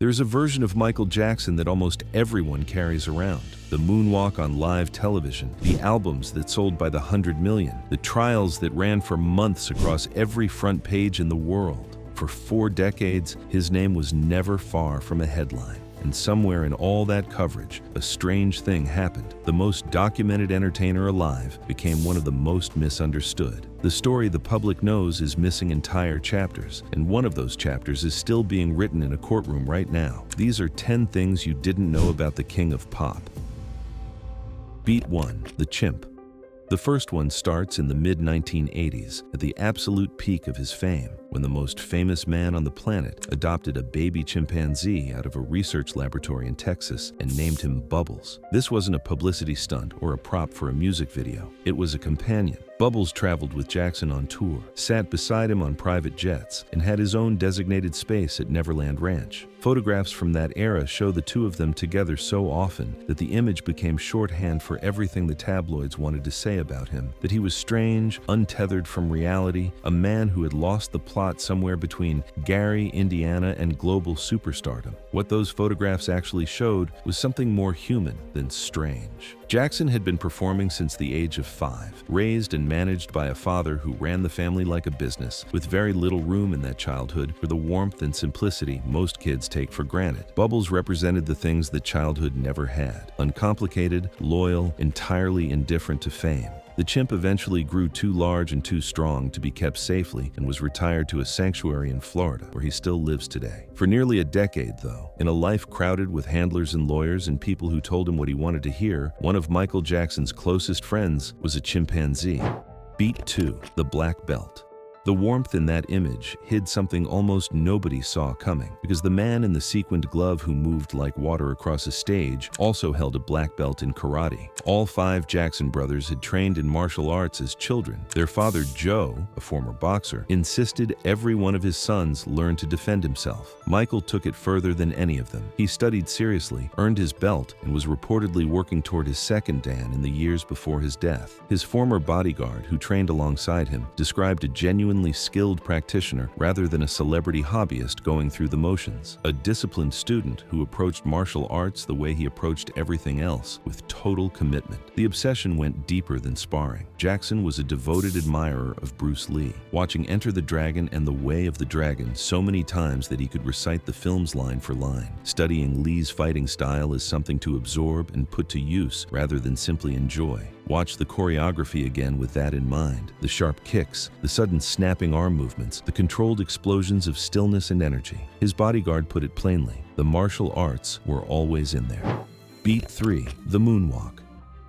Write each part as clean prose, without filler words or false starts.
There's a version of Michael Jackson that almost everyone carries around. The Moonwalk on live television, the albums that sold by the 100 million, the trials that ran for months across every front page in the world. For 4 decades, his name was never far from a headline. And somewhere in all that coverage, a strange thing happened. The most documented entertainer alive became one of the most misunderstood. The story the public knows is missing entire chapters, and one of those chapters is still being written in a courtroom right now. These are 10 things you didn't know about the king of pop. Beat 1. The Chimp. The first one starts in the mid-1980s, at the absolute peak of his fame, when the most famous man on the planet adopted a baby chimpanzee out of a research laboratory in Texas and named him Bubbles. This wasn't a publicity stunt or a prop for a music video. It was a companion. Bubbles traveled with Jackson on tour, sat beside him on private jets, and had his own designated space at Neverland Ranch. Photographs from that era show the two of them together so often that the image became shorthand for everything the tabloids wanted to say about him, that he was strange, untethered from reality, a man who had lost the plot somewhere between Gary, Indiana, and global superstardom. What those photographs actually showed was something more human than strange. Jackson had been performing since the age of 5, raised and managed by a father who ran the family like a business, with very little room in that childhood for the warmth and simplicity most kids take for granted. Bubbles represented the things that childhood never had: uncomplicated, loyal, entirely indifferent to fame. The chimp eventually grew too large and too strong to be kept safely and was retired to a sanctuary in Florida, where he still lives today. For nearly a decade, though, in a life crowded with handlers and lawyers and people who told him what he wanted to hear, one of Michael Jackson's closest friends was a chimpanzee. Beat 2. The Black Belt. The warmth in that image hid something almost nobody saw coming, because the man in the sequined glove who moved like water across a stage also held a black belt in karate. All 5 Jackson brothers had trained in martial arts as children. Their father, Joe, a former boxer, insisted every one of his sons learn to defend himself. Michael took it further than any of them. He studied seriously, earned his belt, and was reportedly working toward his second dan in the years before his death. His former bodyguard, who trained alongside him, described a genuinely skilled practitioner rather than a celebrity hobbyist going through the motions. A disciplined student who approached martial arts the way he approached everything else, with total commitment. The obsession went deeper than sparring. Jackson was a devoted admirer of Bruce Lee, watching Enter the Dragon and The Way of the Dragon so many times that he could recite the films line for line. Studying Lee's fighting style is something to absorb and put to use rather than simply enjoy. Watch the choreography again with that in mind. The sharp kicks, the sudden snapping arm movements, the controlled explosions of stillness and energy. His bodyguard put it plainly: the martial arts were always in there. Beat 3. The Moonwalk.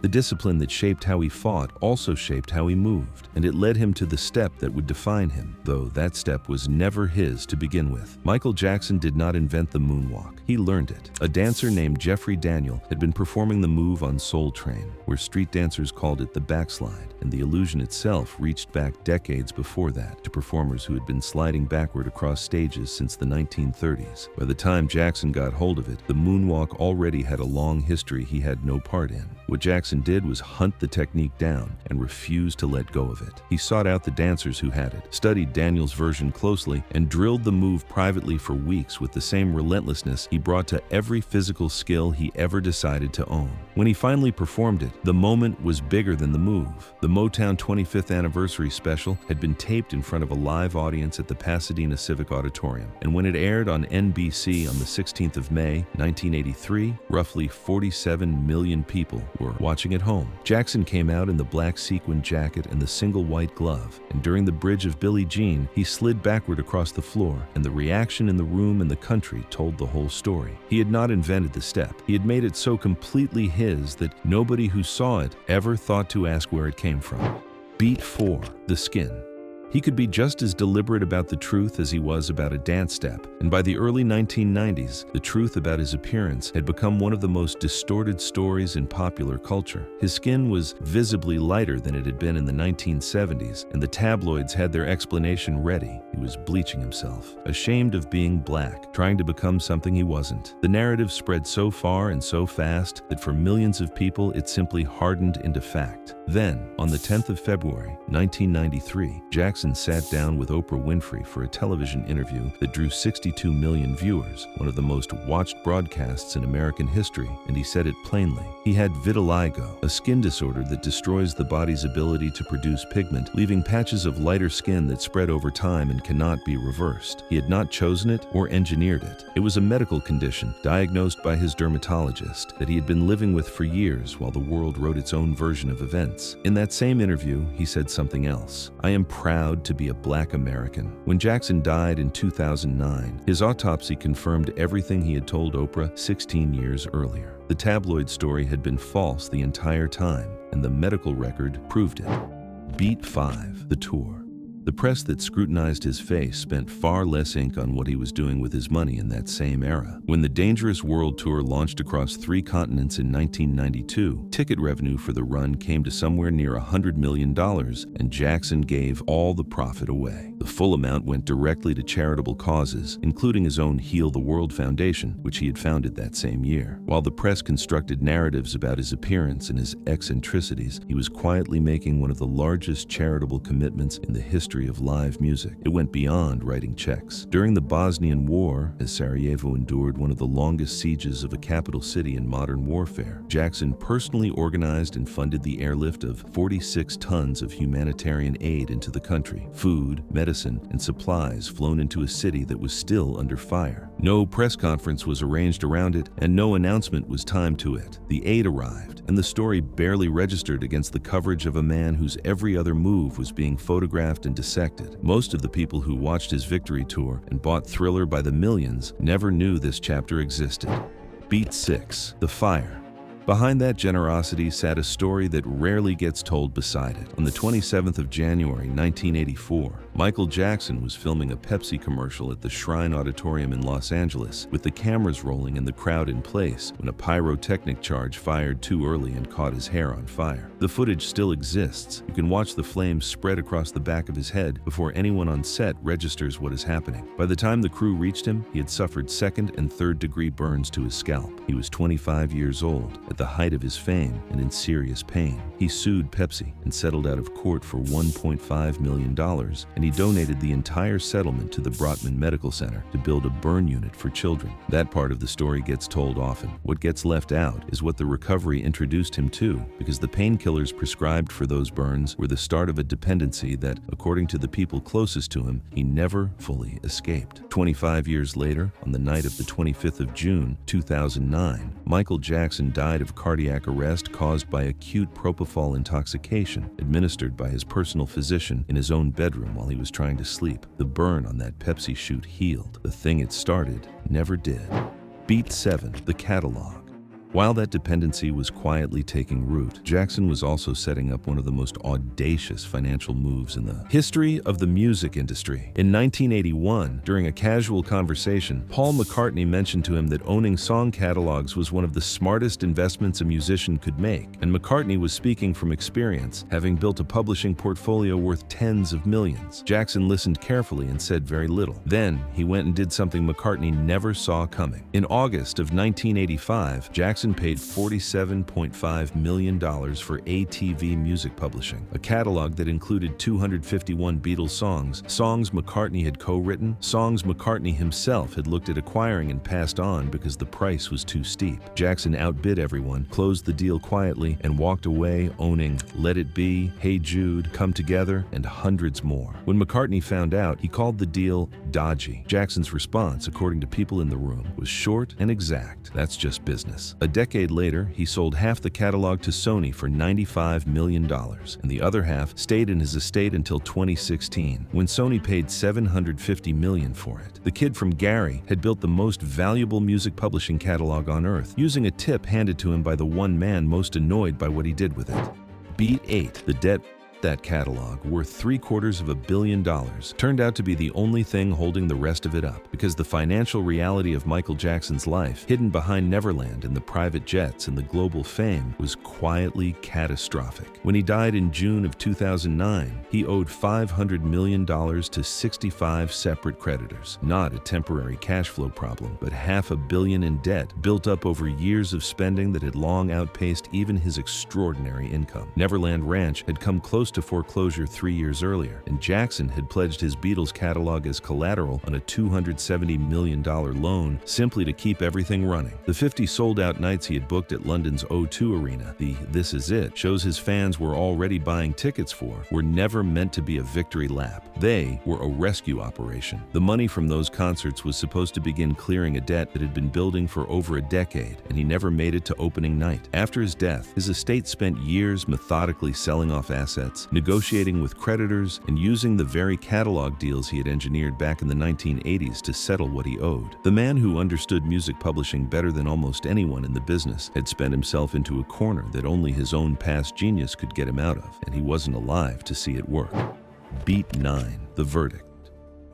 The discipline that shaped how he fought also shaped how he moved, and it led him to the step that would define him, though that step was never his to begin with. Michael Jackson did not invent the moonwalk. He learned it. A dancer named Jeffrey Daniel had been performing the move on Soul Train, where street dancers called it the backslide, and the illusion itself reached back decades before that to performers who had been sliding backward across stages since the 1930s. By the time Jackson got hold of it, the moonwalk already had a long history he had no part in. What Jackson did was hunt the technique down and refuse to let go of it. He sought out the dancers who had it, studied Daniel's version closely, and drilled the move privately for weeks with the same relentlessness he brought to every physical skill he ever decided to own. When he finally performed it, the moment was bigger than the move. The Motown 25th anniversary special had been taped in front of a live audience at the Pasadena Civic Auditorium, and when it aired on NBC on the 16th of May, 1983, roughly 47 million people were watching at home. Jackson came out in the black sequin jacket and the single white glove, and during the bridge of Billie Jean, he slid backward across the floor, and the reaction in the room and the country told the whole story. He had not invented the step. He had made it so completely his that nobody who saw it ever thought to ask where it came from. Beat 4. The Skin. He could be just as deliberate about the truth as he was about a dance step, and by the early 1990s, the truth about his appearance had become one of the most distorted stories in popular culture. His skin was visibly lighter than it had been in the 1970s, and the tabloids had their explanation ready. He was bleaching himself, ashamed of being black, trying to become something he wasn't. The narrative spread so far and so fast that for millions of people it simply hardened into fact. Then, on the 10th of February, 1993, Jackson Jackson sat down with Oprah Winfrey for a television interview that drew 62 million viewers, one of the most watched broadcasts in American history, and he said it plainly. He had vitiligo, a skin disorder that destroys the body's ability to produce pigment, leaving patches of lighter skin that spread over time and cannot be reversed. He had not chosen it or engineered it. It was a medical condition diagnosed by his dermatologist that he had been living with for years while the world wrote its own version of events. In that same interview, he said something else. "I am proud to be a Black American." When Jackson died in 2009, his autopsy confirmed everything he had told Oprah 16 years earlier. The tabloid story had been false the entire time, and the medical record proved it. Beat 5, the tour. The press that scrutinized his face spent far less ink on what he was doing with his money in that same era. When the Dangerous World Tour launched across 3 continents in 1992, ticket revenue for the run came to somewhere near $100 million, and Jackson gave all the profit away. The full amount went directly to charitable causes, including his own Heal the World Foundation, which he had founded that same year. While the press constructed narratives about his appearance and his eccentricities, he was quietly making one of the largest charitable commitments in the history of live music. It went beyond writing checks. During the Bosnian War, as Sarajevo endured one of the longest sieges of a capital city in modern warfare, Jackson personally organized and funded the airlift of 46 tons of humanitarian aid into the country. Food, medicine, and supplies flown into a city that was still under fire. No press conference was arranged around it, and no announcement was timed to it. The aid arrived, and the story barely registered against the coverage of a man whose every other move was being photographed and dissected. Most of the people who watched his victory tour and bought Thriller by the millions never knew this chapter existed. Beat 6, the fire. Behind that generosity sat a story that rarely gets told beside it. On the 27th of January, 1984, Michael Jackson was filming a Pepsi commercial at the Shrine Auditorium in Los Angeles, with the cameras rolling and the crowd in place, when a pyrotechnic charge fired too early and caught his hair on fire. The footage still exists. You can watch the flames spread across the back of his head before anyone on set registers what is happening. By the time the crew reached him, he had suffered 2nd and 3rd degree burns to his scalp. He was 25 years old, at the height of his fame and in serious pain. He sued Pepsi and settled out of court for $1.5 million, and he donated the entire settlement to the Brotman Medical Center to build a burn unit for children. That part of the story gets told often. What gets left out is what the recovery introduced him to, because the painkillers prescribed for those burns were the start of a dependency that, according to the people closest to him, he never fully escaped. 25 years later, on the night of the 25th of June, 2009, Michael Jackson died of cardiac arrest caused by acute propofol intoxication administered by his personal physician in his own bedroom while he was trying to sleep. The burn on that Pepsi shoot healed. The thing it started never did. Beat 7, the catalog. While that dependency was quietly taking root, Jackson was also setting up one of the most audacious financial moves in the history of the music industry. In 1981, during a casual conversation, Paul McCartney mentioned to him that owning song catalogs was one of the smartest investments a musician could make, and McCartney was speaking from experience, having built a publishing portfolio worth tens of millions. Jackson listened carefully and said very little. Then, he went and did something McCartney never saw coming. In August of 1985, Jackson paid $47.5 million for ATV Music Publishing, a catalog that included 251 Beatles songs, songs McCartney had co-written, songs McCartney himself had looked at acquiring and passed on because the price was too steep. Jackson outbid everyone, closed the deal quietly, and walked away owning Let It Be, Hey Jude, Come Together, and hundreds more. When McCartney found out, he called the deal dodgy. Jackson's response, according to people in the room, was short and exact. That's just business. A decade later, he sold half the catalog to Sony for $95 million, and the other half stayed in his estate until 2016, when Sony paid $750 million for it. The kid from Gary had built the most valuable music publishing catalog on earth, using a tip handed to him by the one man most annoyed by what he did with it. Beat 8, the debt. That catalog, worth $750 million, turned out to be the only thing holding the rest of it up, because the financial reality of Michael Jackson's life, hidden behind Neverland and the private jets and the global fame, was quietly catastrophic. When he died in June of 2009, he owed $500 million to 65 separate creditors. Not a temporary cash flow problem, but $500 million in debt built up over years of spending that had long outpaced even his extraordinary income. Neverland Ranch had come close close to foreclosure 3 years earlier, and Jackson had pledged his Beatles catalog as collateral on a $270 million loan simply to keep everything running. The 50 sold-out nights he had booked at London's O2 Arena, the This Is It shows his fans were already buying tickets for, were never meant to be a victory lap. They were a rescue operation. The money from those concerts was supposed to begin clearing a debt that had been building for over a decade, and he never made it to opening night. After his death, his estate spent years methodically selling off assets, negotiating with creditors, and using the very catalog deals he had engineered back in the 1980s to settle what he owed. The man who understood music publishing better than almost anyone in the business had spent himself into a corner that only his own past genius could get him out of, and he wasn't alive to see it work. Beat 9. The verdict.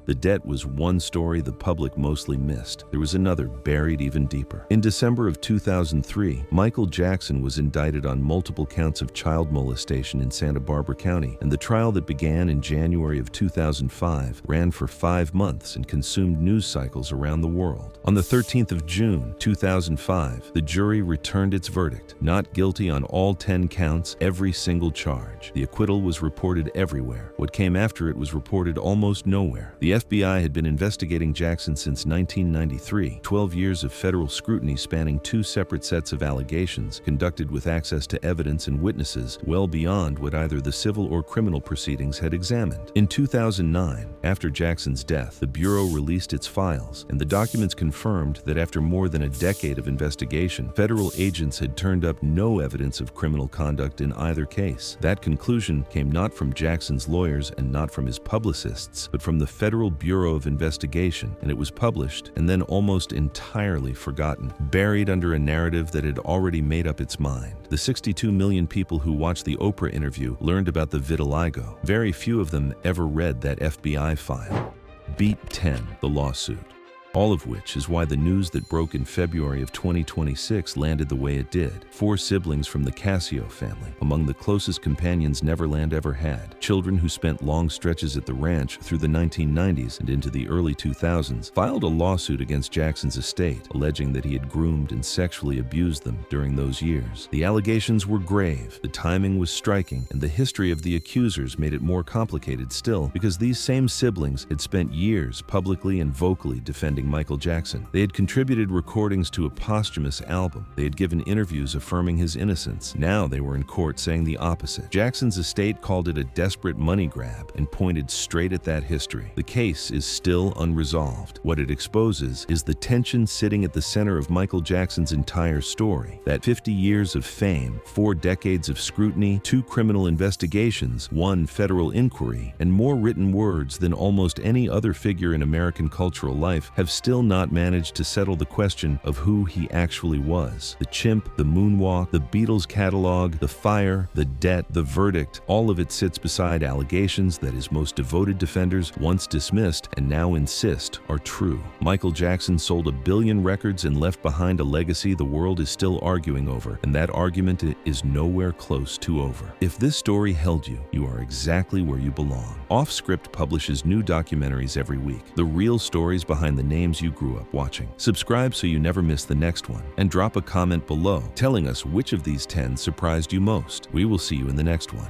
The debt was one story the public mostly missed. There was another buried even deeper. In December of 2003, Michael Jackson was indicted on multiple counts of child molestation in Santa Barbara County, and the trial that began in January of 2005 ran for 5 months and consumed news cycles around the world. On the 13th of June, 2005, the jury returned its verdict, not guilty on all 10 counts, every single charge. The acquittal was reported everywhere. What came after it was reported almost nowhere. The FBI had been investigating Jackson since 1993, 12 years of federal scrutiny spanning 2 separate sets of allegations, conducted with access to evidence and witnesses well beyond what either the civil or criminal proceedings had examined. In 2009, after Jackson's death, the Bureau released its files, and the documents confirmed that after more than a decade of investigation, federal agents had turned up no evidence of criminal conduct in either case. That conclusion came not from Jackson's lawyers and not from his publicists, but from the Federal Bureau of Investigation, and it was published and then almost entirely forgotten, buried under a narrative that had already made up its mind. The 62 million people who watched the Oprah interview learned about the vitiligo. Very few of them ever read that FBI file. Beat 10. The lawsuit. All of which is why the news that broke in February of 2026 landed the way it did. 4 siblings from the Casio family, among the closest companions Neverland ever had, children who spent long stretches at the ranch through the 1990s and into the early 2000s, filed a lawsuit against Jackson's estate, alleging that he had groomed and sexually abused them during those years. The allegations were grave, the timing was striking, and the history of the accusers made it more complicated still, because these same siblings had spent years publicly and vocally defending Michael Jackson. They had contributed recordings to a posthumous album. They had given interviews affirming his innocence. Now they were in court saying the opposite. Jackson's estate called it a desperate money grab and pointed straight at that history. The case is still unresolved. What it exposes is the tension sitting at the center of Michael Jackson's entire story. That 50 years of fame, 4 decades of scrutiny, 2 criminal investigations, 1 federal inquiry, and more written words than almost any other figure in American cultural life have still not managed to settle the question of who he actually was. The chimp, the moonwalk, the Beatles catalog, the fire, the debt, the verdict, all of it sits beside allegations that his most devoted defenders once dismissed and now insist are true. Michael Jackson sold 1 billion records and left behind a legacy the world is still arguing over, and that argument is nowhere close to over. If this story held you, you are exactly where you belong. Offscript publishes new documentaries every week, the real stories behind the names you grew up watching. Subscribe so you never miss the next one, and drop a comment below telling us which of these 10 surprised you most. We will see you in the next one.